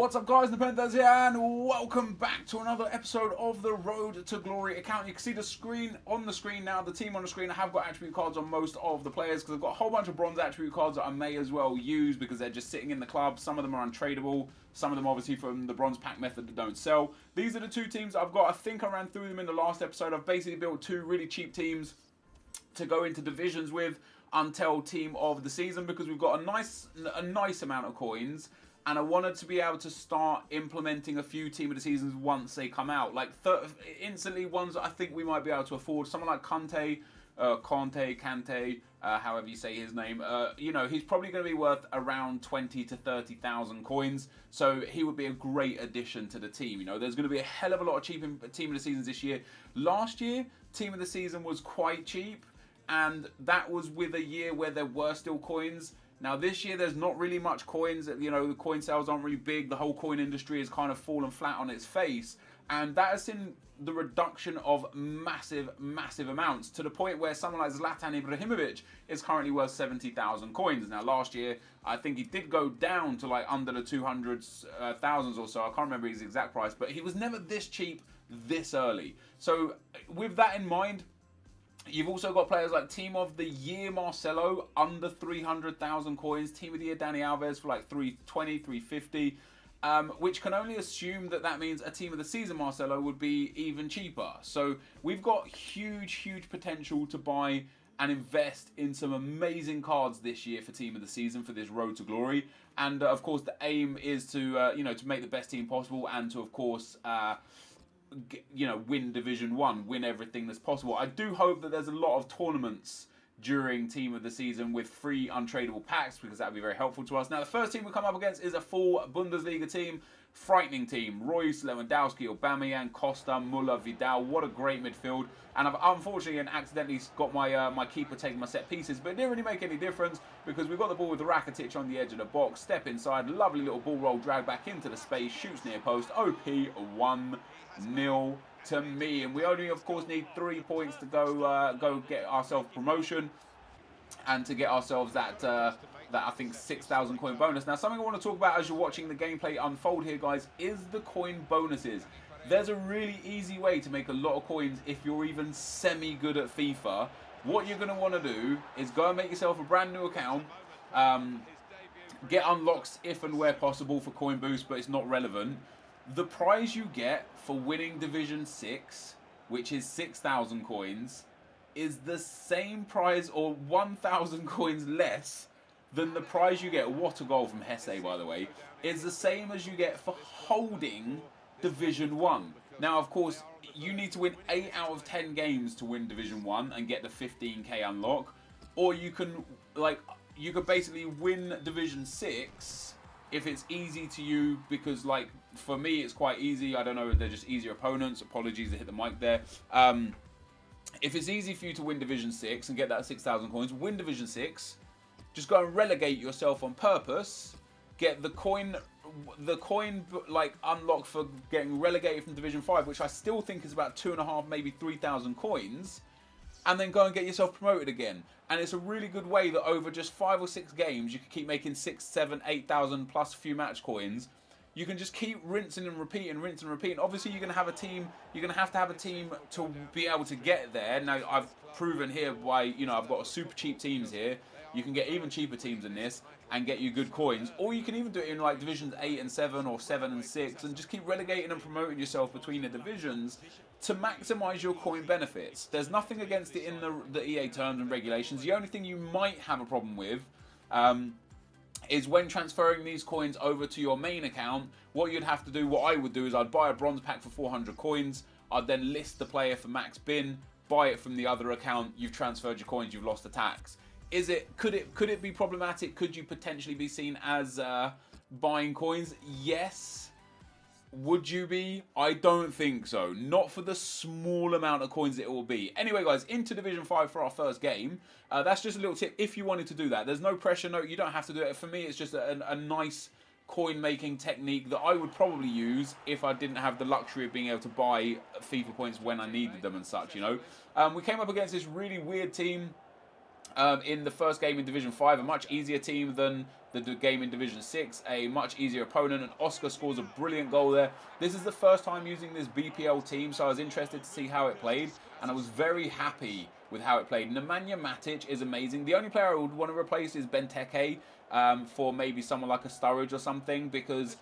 What's up guys, NepentheZ here and welcome back to another episode of the Road to Glory account. You can see the screen on the screen now, the team on the screen. I have got attribute cards on most of the players because I've got a whole bunch of bronze attribute cards that I may as well use because they're just sitting in the club. Some of them are untradeable, some of them obviously from the bronze pack method that don't sell. These are the two teams I've got. I think I ran through them in the last episode. I've basically built two really cheap teams to go into divisions with until team of the season because we've got a nice amount of coins. And I wanted to be able to start implementing a few team of the seasons once they come out. Like instantly ones that I think we might be able to afford. Someone like Kante, however you say his name. You know, he's probably going to be worth around 20 to 30,000 coins. So he would be a great addition to the team. You know, there's going to be a hell of a lot of cheap team of the seasons this year. Last year, team of the season was quite cheap. And that was with a year where there were still coins. Now this year there's not really much coins, you know, the coin sales aren't really big, the whole coin industry has kind of fallen flat on its face, and that has seen the reduction of massive amounts to the point where someone like Zlatan Ibrahimovic is currently worth 70,000 coins. Now last year I think he did go down to like under the 200,000 or so, I can't remember his exact price, but he was never this cheap this early. So with that in mind, you've also got players like Team of the Year Marcelo, under 300,000 coins. Team of the Year Dani Alves for like 320, 350. Which can only assume that that means a Team of the Season Marcelo would be even cheaper. So we've got huge potential to buy and invest in some amazing cards this year for Team of the Season for this Road to Glory. And of course the aim is to, you know, to make the best team possible and to, of course, you know, win Division 1, win everything that's possible. I do hope that there's a lot of tournaments during Team of the Season with free untradeable packs because that would be very helpful to us. Now the first team we come up against is a full Bundesliga team. Frightening team. Royce, Lewandowski, Aubameyang, Costa, Muller, Vidal. What a great midfield. And I've unfortunately and accidentally got my my keeper taking my set pieces, but it didn't really make any difference because we've got the ball with Rakitic on the edge of the box. Step inside, lovely little ball roll, drag back into the space, shoots near post. OP 1-0 to me. And we only, of course, need 3 points to go get ourselves promotion and to get ourselves that I think 6,000 coin bonus. Now something I want to talk about as you're watching the gameplay unfold here, guys, is the coin bonuses. There's a really easy way to make a lot of coins if you're even semi good at FIFA. What you're going to want to do is go and make yourself a brand new account, get unlocks if and where possible for coin boost, but it's not relevant. The prize you get for winning Division 6, which is 6,000 coins, is the same prize or 1,000 coins less than the prize you get. What a goal from Hesse, by the way. Is the same as you get for holding Division 1. Now, of course, you need to win 8 out of 10 games to win Division 1 and get the 15k unlock. Or you can, like, you could basically win Division 6 if it's easy to you because, like, for me, it's quite easy. I don't know, they're just easier opponents. Apologies to hit the mic there. If it's easy for you to win Division 6 and get that 6,000 coins, win Division 6. Just go and relegate yourself on purpose. Get the coin like unlock for getting relegated from Division 5, which I still think is about 2,500, maybe 3,000 coins, and then go and get yourself promoted again. And it's a really good way that over just 5 or 6 games, you can keep making 6, 7, 8,000 plus a few match coins. You can just keep rinsing and repeating, rinse and repeat. And obviously, you're going to have a team. You're going to have a team to be able to get there. Now, I've proven here why, you know, I've got super cheap teams here. You can get even cheaper teams than this and get you good coins. Or you can even do it in like Divisions 8 and 7 or 7 and 6 and just keep relegating and promoting yourself between the divisions to maximise your coin benefits. There's nothing against it in the EA terms and regulations. The only thing you might have a problem with is when transferring these coins over to your main account, what you'd have to do, what I would do is I'd buy a bronze pack for 400 coins. I'd then list the player for max bin, buy it from the other account. You've transferred your coins, you've lost the tax. Could it be problematic? Could you potentially be seen as buying coins? Yes. Would you be? I don't think so. Not for the small amount of coins it will be. Anyway, guys, into Division 5 for our first game. That's just a little tip if you wanted to do that. There's no pressure. No, you don't have to do it. For me, it's just a nice coin-making technique that I would probably use if I didn't have the luxury of being able to buy FIFA points when I needed them and such, you know. We came up against this really weird team. in the first game in Division 5, a much easier team than the game in Division 6, a much easier opponent, and Oscar scores a brilliant goal there. This is the first time using this BPL team, so I was interested to see how it played, and I was very happy with how it played. Nemanja Matic is amazing. The only player I would want to replace is Benteke for maybe someone like a Sturridge or something, because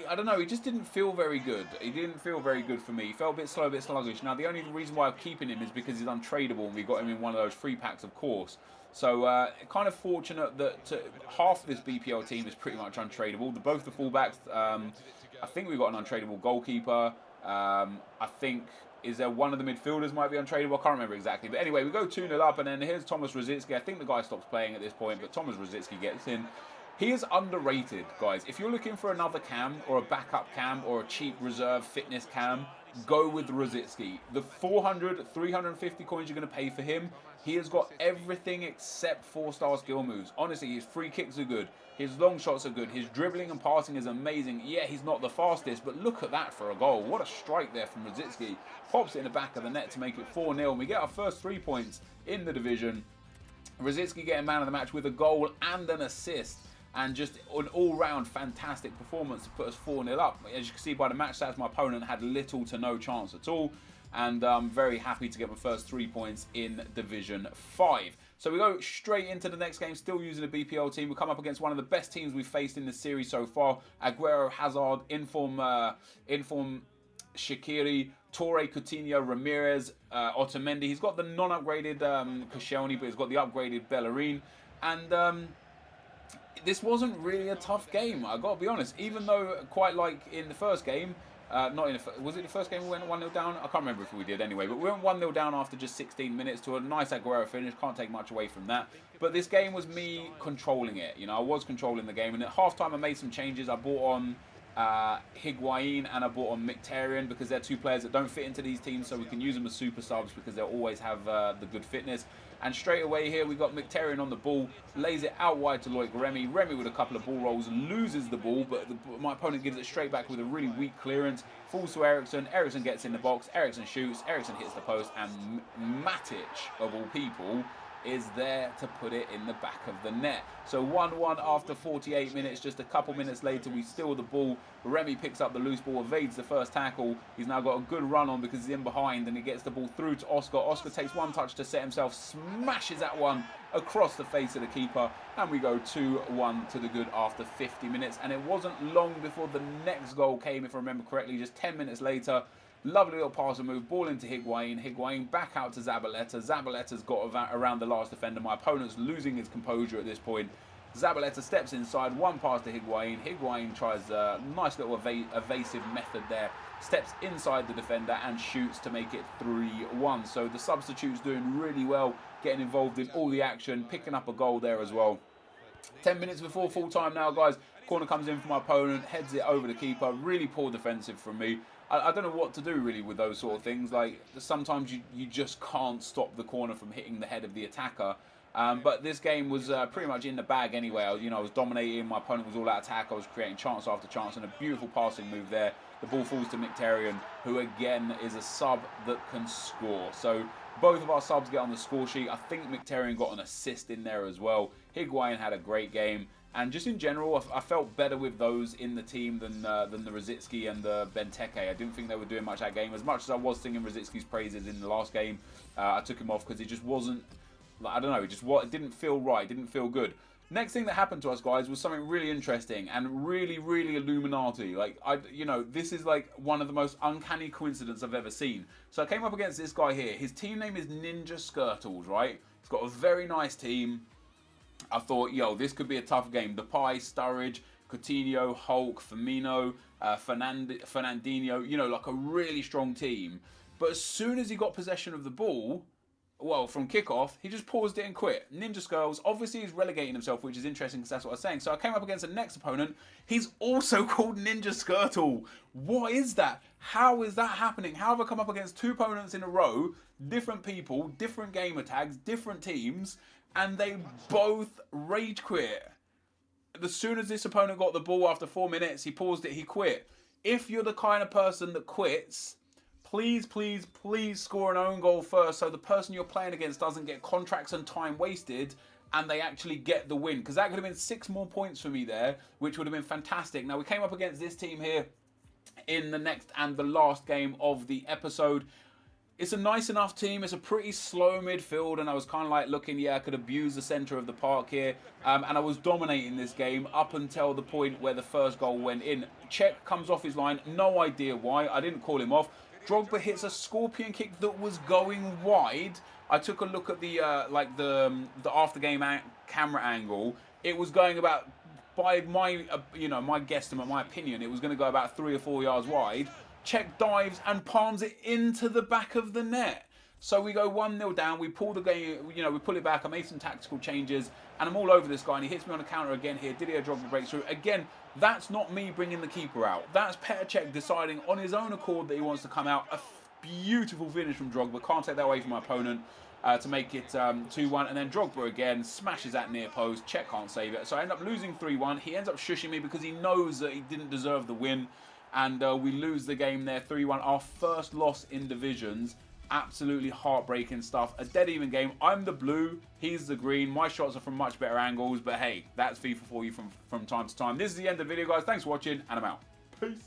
I don't know, he just didn't feel very good. He didn't feel very good for me. He felt a bit slow, a bit sluggish. Now, the only reason why I'm keeping him is because he's untradeable, and we got him in one of those free packs, of course. So, kind of fortunate that half of this BPL team is pretty much untradeable. Both the fullbacks, I think we've got an untradeable goalkeeper. I think, is there one of the midfielders might be untradeable? I can't remember exactly. But anyway, we go 2-0 up, and then here's Thomas Rosicky. I think the guy stops playing at this point, but Thomas Rosicky gets in. He is underrated, guys. If you're looking for another cam or a backup cam or a cheap reserve fitness cam, go with Rosicky. The 400, 350 coins you're going to pay for him, he has got everything except 4-star skill moves. Honestly, his free kicks are good. His long shots are good. His dribbling and passing is amazing. Yeah, he's not the fastest, but look at that for a goal. What a strike there from Rosicky. Pops it in the back of the net to make it 4-0. And we get our first 3 points in the division. Rosicky getting man of the match with a goal and an assist. And just an all-round fantastic performance to put us 4-0 up. As you can see by the match stats, my opponent had little to no chance at all. And I'm very happy to get my first 3 points in Division 5. So we go straight into the next game, still using a BPL team. We come up against one of the best teams we've faced in this series so far. Aguero, Hazard, Inform Shaqiri, Torre, Coutinho, Ramirez, Otamendi. He's got the non-upgraded Koscielny, but he's got the upgraded Bellerin. And this wasn't really a tough game, I got to be honest. Even though, quite like in the first game, was it the first game we went 1-0 down? I can't remember if we did anyway, but we went 1-0 down after just 16 minutes to a nice Aguero finish. Can't take much away from that. But this game was me controlling it. You know, I was controlling the game, and at halftime I made some changes. I brought on Higuain and I brought on Mkhitaryan because they're two players that don't fit into these teams, so we can use them as super subs because they'll always have the good fitness. And straight away here we got Mkhitaryan on the ball, lays it out wide to Loic Remy. Remy with a couple of ball rolls loses the ball, but my opponent gives it straight back with a really weak clearance. Falls to Ericsson. Ericsson gets in the box. Ericsson shoots. Ericsson hits the post, and Matic, of all people, is there to put it in the back of the net. So 1-1 after 48 minutes. Just a couple minutes later, we steal the ball. Remy picks up the loose ball, evades the first tackle. He's now got a good run on because he's in behind, and he gets the ball through to Oscar. Oscar takes one touch to set himself, smashes that one across the face of the keeper, and we go 2-1 to the good after 50 minutes. And it wasn't long before the next goal came, if I remember correctly, just 10 minutes later. Lovely little pass and move, ball into Higuain. Higuain back out to Zabaleta. Zabaletta's got around the last defender. My opponent's losing his composure at this point. Zabaleta steps inside, one pass to Higuain. Higuain tries a nice little evasive method there. Steps inside the defender and shoots to make it 3-1. So the substitute's doing really well, getting involved in all the action, picking up a goal there as well. 10 minutes before full time now, guys. Corner comes in for my opponent, heads it over the keeper. Really poor defensive from me. I don't know what to do really with those sort of things. Like sometimes you just can't stop the corner from hitting the head of the attacker. But this game was pretty much in the bag anyway. I was dominating. My opponent was all out attack. I was creating chance after chance, and a beautiful passing move there. The ball falls to Mkhitaryan, who again is a sub that can score. So both of our subs get on the score sheet. I think Mkhitaryan got an assist in there as well. Higuain had a great game. And just in general, I felt better with those in the team than the Rosicky and the Benteke. I didn't think they were doing much that game. As much as I was singing Rosicky's praises in the last game, I took him off because it just wasn't, I don't know, it didn't feel right, didn't feel good. Next thing that happened to us, guys, was something really interesting and really, really Illuminati. Like, this is like one of the most uncanny coincidences I've ever seen. So I came up against this guy here. His team name is Ninja Skirtles, right? He's got a very nice team. I thought, this could be a tough game. Depay, Sturridge, Coutinho, Hulk, Firmino, Fernandinho, like a really strong team. But as soon as he got possession of the ball, from kickoff, he just paused it and quit. Ninja Skirtles, obviously he's relegating himself, which is interesting because that's what I was saying. So I came up against the next opponent. He's also called Ninja Skirtle. What is that? How is that happening? How have I come up against two opponents in a row, different people, different gamer tags, different teams, and they both rage quit? As soon as this opponent got the ball after 4 minutes, he paused it, he quit. If you're the kind of person that quits, please, please, please score an own goal first so the person you're playing against doesn't get contracts and time wasted and they actually get the win. Because that could have been 6 more points for me there, which would have been fantastic. Now, we came up against this team here in the next and the last game of the episode. It's a nice enough team. It's a pretty slow midfield, and I was kind of like looking, yeah, I could abuse the centre of the park here. And I was dominating this game up until the point where the first goal went in. Cech comes off his line. No idea why. I didn't call him off. Drogba hits a scorpion kick that was going wide. I took a look at the after game camera angle. It was going about, by my my guesstimate, my opinion, it was going to go about 3 or 4 yards wide. Cech dives and palms it into the back of the net. So we go 1-0 down. We pull the game, we pull it back. I made some tactical changes, and I'm all over this guy. And he hits me on a counter again here. Didier Drogba breaks through again. That's not me bringing the keeper out. That's Petr Cech deciding on his own accord that he wants to come out. A beautiful finish from Drogba. Can't take that away from my opponent to make it 2-1. And then Drogba again smashes that near post. Cech can't save it. So I end up losing 3-1. He ends up shushing me because he knows that he didn't deserve the win. And we lose the game there 3-1. Our first loss in divisions. Absolutely heartbreaking stuff. A dead even game. I'm the blue, he's the green. My shots are from much better angles, but hey, that's FIFA for you from time to time. This is the end of the video, guys. Thanks for watching, and I'm out. Peace.